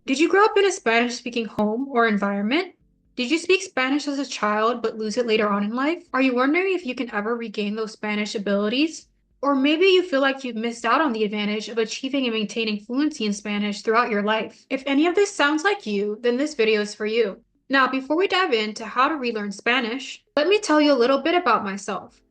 Did you grow up in a Spanish-speaking home or environment? Did you speak Spanish as a child but lose it later on in life? Are you wondering if you can ever regain those Spanish abilities? Or maybe you feel like you've missed out on the advantage of achieving and maintaining fluency in Spanish throughout your life. If any of this sounds like you, then this video is for you. Now, before we dive into how to relearn Spanish, let me tell you a little bit about myself.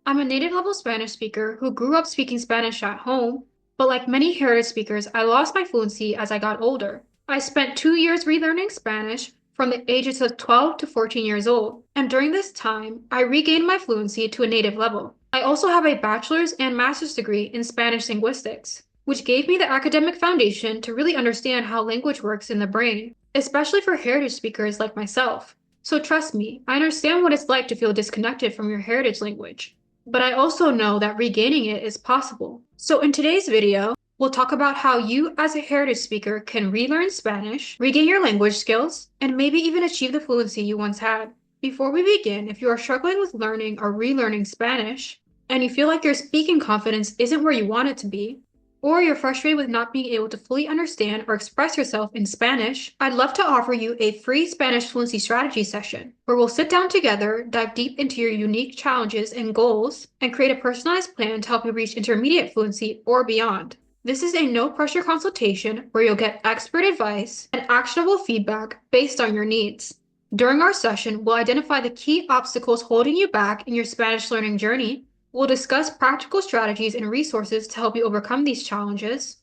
I'm a native level Spanish speaker who grew up speaking Spanish at home, but like many heritage speakers, I lost my fluency as I got older. I spent 2 years relearning Spanish from the ages of 12 to 14 years old, and during this time, I regained my fluency to a native level. I also have a bachelor's and master's degree in Spanish linguistics, which gave me the academic foundation to really understand how language works in the brain, especially for heritage speakers like myself. So trust me, I understand what it's like to feel disconnected from your heritage language, but I also know that regaining it is possible. So in today's video, we'll talk about how you as a heritage speaker can relearn Spanish, regain your language skills, and maybe even achieve the fluency you once had. Before we begin, if you are struggling with learning or relearning Spanish, and you feel like your speaking confidence isn't where you want it to be, or you're frustrated with not being able to fully understand or express yourself in Spanish, I'd love to offer you a free Spanish fluency strategy session where we'll sit down together, dive deep into your unique challenges and goals, and create a personalized plan to help you reach intermediate fluency or beyond. This is a no-pressure consultation where you'll get expert advice and actionable feedback based on your needs. During our session, we'll identify the key obstacles holding you back in your Spanish learning journey. We'll discuss practical strategies and resources to help you overcome these challenges,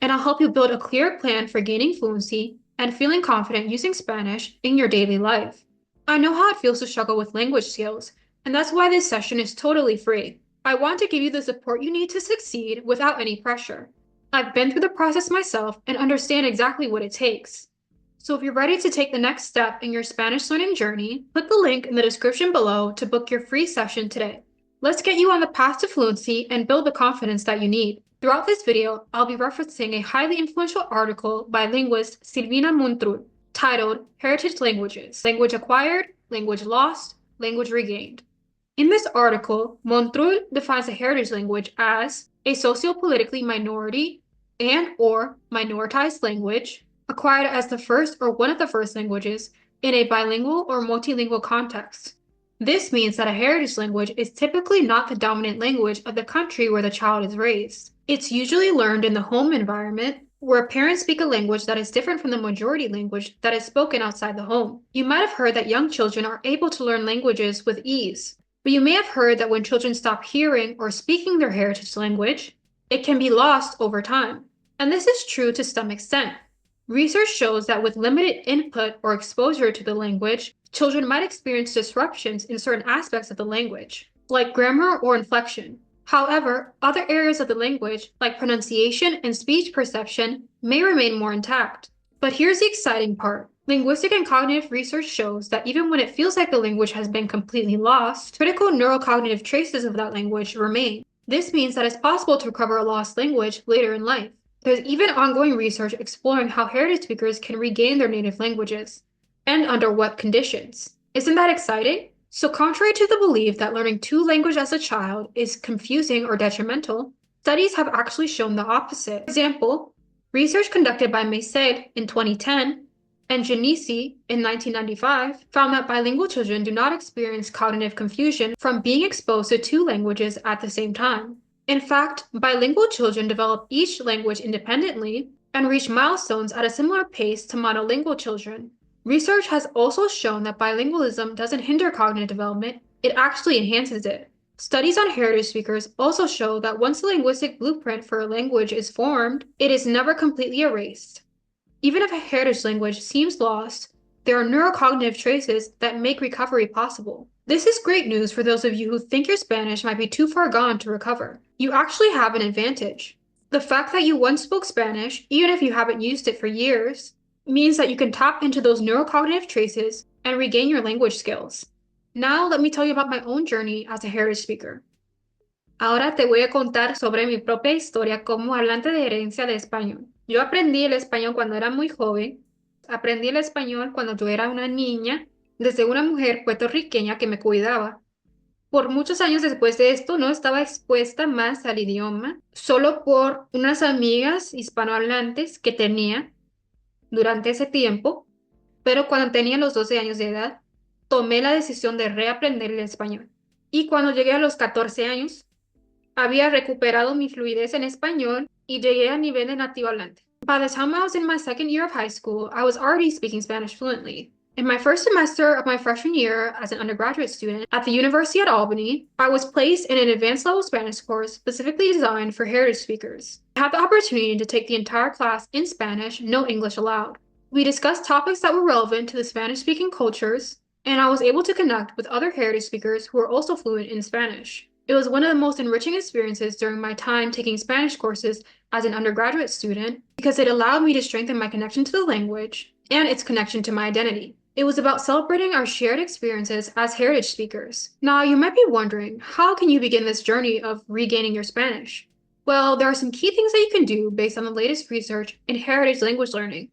and I'll help you build a clear plan for gaining fluency and feeling confident using Spanish in your daily life. I know how it feels to struggle with language skills, and that's why this session is totally free. I want to give you the support you need to succeed without any pressure. I've been through the process myself and understand exactly what it takes. So if you're ready to take the next step in your Spanish learning journey, click the link in the description below to book your free session today. Let's get you on the path to fluency and build the confidence that you need. Throughout this video, I'll be referencing a highly influential article by linguist Silvina Montrul titled Heritage Languages: Language Acquired, Language Lost, Language Regained. In this article, Montrul defines a heritage language as a sociopolitically minority and/or minoritized language acquired as the first or one of the first languages in a bilingual or multilingual context. This means that a heritage language is typically not the dominant language of the country where the child is raised. It's usually learned in the home environment, where parents speak a language that is different from the majority language that is spoken outside the home. You might have heard that young children are able to learn languages with ease, but you may have heard that when children stop hearing or speaking their heritage language, it can be lost over time. And this is true to some extent. Research shows that with limited input or exposure to the language, children might experience disruptions in certain aspects of the language, like grammar or inflection. However, other areas of the language, like pronunciation and speech perception, may remain more intact. But here's the exciting part. Linguistic and cognitive research shows that even when it feels like the language has been completely lost, critical neurocognitive traces of that language remain. This means that it's possible to recover a lost language later in life. There's even ongoing research exploring how heritage speakers can regain their native languages, and under what conditions. Isn't that exciting? So contrary to the belief that learning two languages as a child is confusing or detrimental, studies have actually shown the opposite. For example, research conducted by Meissel in 2010 and Genesi in 1995 found that bilingual children do not experience cognitive confusion from being exposed to two languages at the same time. In fact, bilingual children develop each language independently and reach milestones at a similar pace to monolingual children. Research has also shown that bilingualism doesn't hinder cognitive development, it actually enhances it. Studies on heritage speakers also show that once the linguistic blueprint for a language is formed, it is never completely erased. Even if a heritage language seems lost, there are neurocognitive traces that make recovery possible. This is great news for those of you who think your Spanish might be too far gone to recover. You actually have an advantage. The fact that you once spoke Spanish, even if you haven't used it for years, means that you can tap into those neurocognitive traces and regain your language skills. Now let me tell you about my own journey as a heritage speaker. Ahora te voy a contar sobre mi propia historia como hablante de herencia de español. Yo aprendí el español cuando era muy joven. Aprendí el español cuando yo era una niña, desde una mujer puertorriqueña que me cuidaba. Por muchos años después de esto no estaba expuesta más al idioma, solo por unas amigas hispanohablantes que tenía. durante ese tiempo, pero cuando tenía los 12 años de edad, tomé la decisión de reaprender el español. Y cuando llegué a los 14 años, había recuperado mi fluidez en español y llegué a nivel de nativo hablante. By the time I was in my second year of high school, I was already speaking Spanish fluently. In my first semester of my freshman year as an undergraduate student at the University at Albany, I was placed in an advanced level Spanish course specifically designed for heritage speakers. I had the opportunity to take the entire class in Spanish, no English allowed. We discussed topics that were relevant to the Spanish-speaking cultures, and I was able to connect with other heritage speakers who were also fluent in Spanish. It was one of the most enriching experiences during my time taking Spanish courses as an undergraduate student because it allowed me to strengthen my connection to the language and its connection to my identity. It was about celebrating our shared experiences as heritage speakers. Now, you might be wondering, how can you begin this journey of regaining your Spanish? Well, there are some key things that you can do based on the latest research in heritage language learning.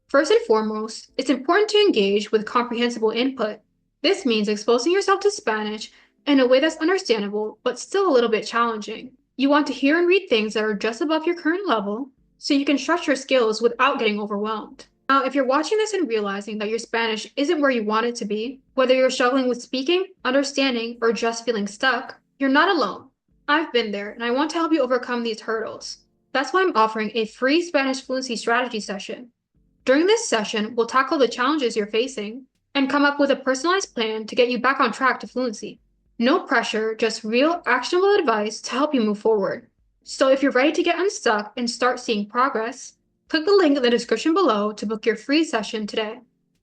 First and foremost, it's important to engage with comprehensible input. This means exposing yourself to Spanish in a way that's understandable, but still a little bit challenging. You want to hear and read things that are just above your current level, so you can stretch your skills without getting overwhelmed. Now, if you're watching this and realizing that your Spanish isn't where you want it to be, whether you're struggling with speaking, understanding, or just feeling stuck, you're not alone. I've been there, and I want to help you overcome these hurdles. That's why I'm offering a free Spanish fluency strategy session. During this session, we'll tackle the challenges you're facing and come up with a personalized plan to get you back on track to fluency. No pressure, just real, actionable advice to help you move forward. So if you're ready to get unstuck and start seeing progress, click the link in the description below to book your free session today.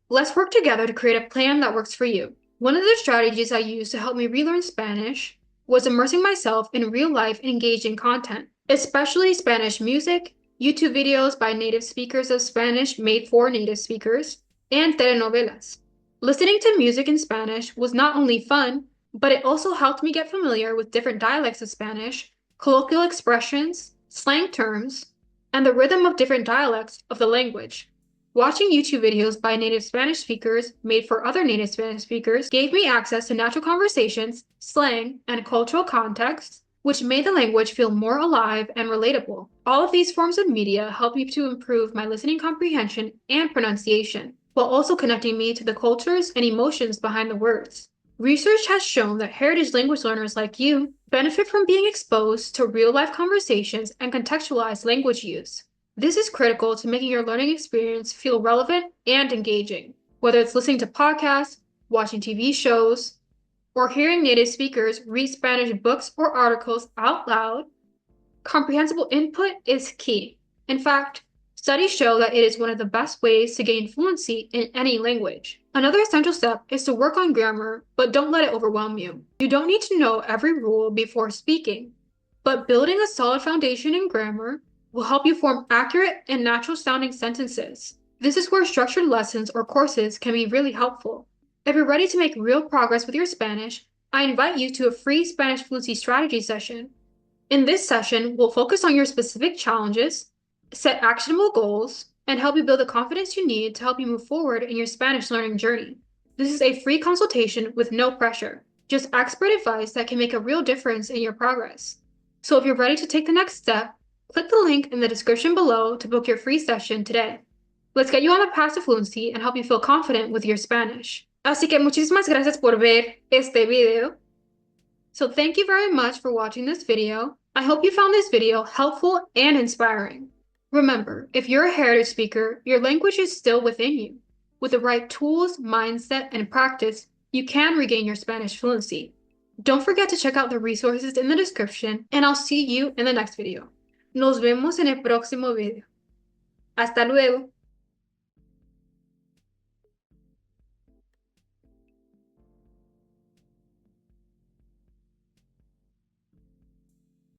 Let's work together to create a plan that works for you. One of the strategies I used to help me relearn Spanish was immersing myself in real-life and engaging content, especially Spanish music, YouTube videos by native speakers of Spanish made for native speakers, and telenovelas. Listening to music in Spanish was not only fun, but it also helped me get familiar with different dialects of Spanish, colloquial expressions, slang terms, and the rhythm of different dialects of the language. Watching YouTube videos by native Spanish speakers made for other native Spanish speakers gave me access to natural conversations, slang, and cultural contexts, which made the language feel more alive and relatable. All of these forms of media help me to improve my listening comprehension and pronunciation, while also connecting me to the cultures and emotions behind the words. Research has shown that heritage language learners like you benefit from being exposed to real-life conversations and contextualized language use. This is critical to making your learning experience feel relevant and engaging, whether it's listening to podcasts, watching TV shows, or hearing native speakers read Spanish books or articles out loud. Comprehensible input is key. In fact, studies show that it is one of the best ways to gain fluency in any language. Another essential step is to work on grammar, but don't let it overwhelm you. You don't need to know every rule before speaking, but building a solid foundation in grammar will help you form accurate and natural-sounding sentences. This is where structured lessons or courses can be really helpful. If you're ready to make real progress with your Spanish, I invite you to a free Spanish fluency strategy session. In this session, we'll focus on your specific challenges, set actionable goals, and help you build the confidence you need to help you move forward in your Spanish learning journey. This is a free consultation with no pressure, just expert advice that can make a real difference in your progress. So if you're ready to take the next step, click the link in the description below to book your free session today. Let's get you on the path to fluency and help you feel confident with your Spanish. Así que muchísimas gracias por ver este video. So thank you very much for watching this video. I hope you found this video helpful and inspiring. Remember, if you're a heritage speaker, your language is still within you. With the right tools, mindset, and practice, you can regain your Spanish fluency. Don't forget to check out the resources in the description, and I'll see you in the next video. Nos vemos en el próximo video. Hasta luego.